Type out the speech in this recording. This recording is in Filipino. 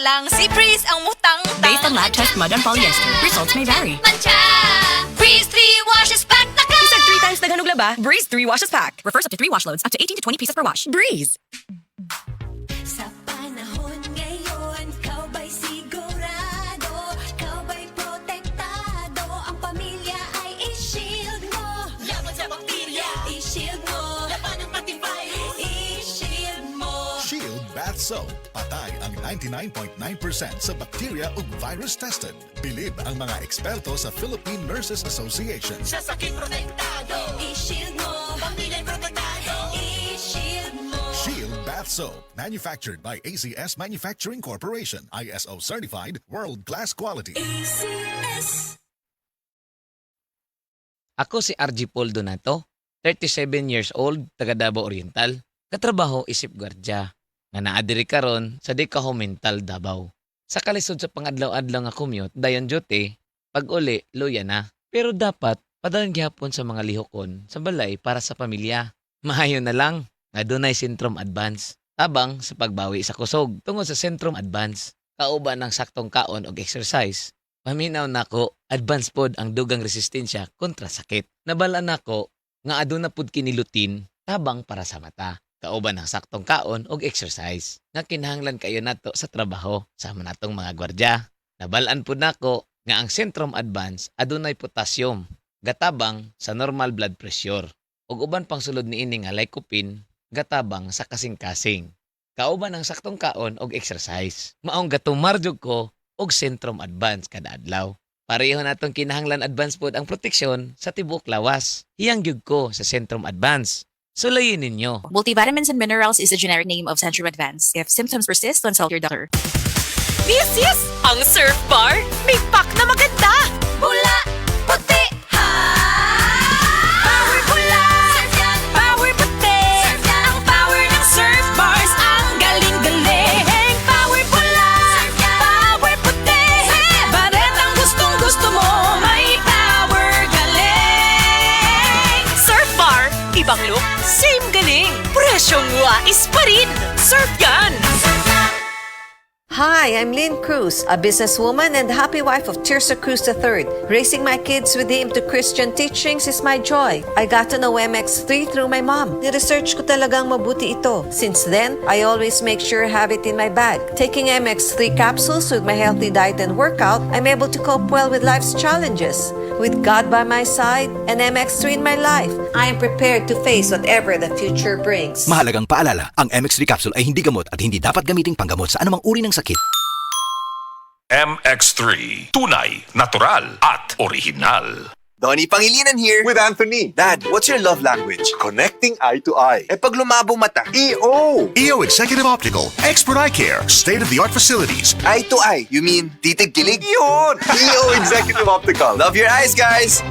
lang, si Breeze ang mutang-tang. Based on lab test mud and polyester, results may vary. Mancha! Breeze 3 washes pack na ka! Isang 3 times daghan og laba, Breeze 3 washes pack. Refers up to 3 wash loads, up to 18 to 20 pieces per wash. Breeze! Sa panahon ngayon, kau ba'y sigurado? Kau ba'y protektado? Ang pamilya ay i-shield mo. Laban sa bakterya, i-shield mo. Laban ng antivirus, i-shield mo. Shield Bath Soap. Patay ang 99.9% sa bacteria ug virus tested. Bilib ang mga eksperto sa Philippine Nurses Association. Sa sakit protektado, i-shield mo. Pamilya'y protektado, i-shield mo. Shield Bath Soap. Manufactured by ACS Manufacturing Corporation. ISO certified, world-class quality. ACS. Ako si RG Paul Donato, 37 years old, taga Davao Oriental. Katrabaho isip gwardya. Nga naadiri karon sa Dikaho Mental Davao. Sa kalisod sa pangadlaw-adlaw nga commute, dayon duty, pag uli, luya na. Pero dapat, padayon gihapon sa mga lihokon sa balay para sa pamilya. Mahayo na lang, nga dunay Sentrum Advance. Tabang sa pagbawi sa kusog tungod sa Sentrum Advance. Kauban ng saktong kaon og exercise. Paminaw nako, advance pod ang dugang resistensya kontra sakit. Nabalaan nako nga aduna pod kini lutin tabang para sa mata. Kauban ng saktong kaon og exercise. Nga kinahanglan kayo nato sa trabaho sama natong mga gwardya. Nabalaan pod nako nga ang Sentrum Advance adunay potassium, gatabang sa normal blood pressure. Ug uban pang sulod niini nga lycopene, gatabang sa kasing-kasing. Kauban ng saktong kaon og exercise. Maong gatumar jud ko og Sentrum Advance kada adlaw. Pareho natong kinahanglan advance pod ang proteksyon sa tibuok lawas. Hiyang gyud ko sa Sentrum Advance. Sulayin ninyo. Multivitamins and minerals is a generic name of Centrum Advance. If symptoms persist, consult your doctor. This ang Surf Bar. May pack na maganda. Bula, puti, ha! Power pula. Surf yan, Power puti. surf yan. Ang power ng Surf Bars. Ang galing-galing. Power pula. Surf yan. Power puti. Baret ang gustong-gusto mo. May power galing. Surf Bar. Ibang look, same galing. Presyong wais pa rin. Surf yan. Hi, I'm Lynn Cruz, a businesswoman and happy wife of Tirsa Cruz III. Raising my kids with the aim to Christian teachings is my joy. I got to know MX3 through my mom. Ni-research ko talagang mabuti ito. Since then, I always make sure I have it in my bag. Taking MX3 capsules with my healthy diet and workout, I'm able to cope well with life's challenges. With God by my side and MX3 in my life, I am prepared to face whatever the future brings. Mahalagang paalala, ang MX3 capsule ay hindi gamot at hindi dapat gamiting panggamot sa anumang uri ng sakit. MX3. Tunay, natural, at original. Donnie Pangilinan here. With Anthony. Dad, what's your love language? Connecting eye to eye. Eh pag lumabo mata. EO! EO Executive Optical. Expert eye care. State-of-the-art facilities. Eye to eye, you mean titig kilig? Yun! EO Executive Optical. Love your eyes, guys!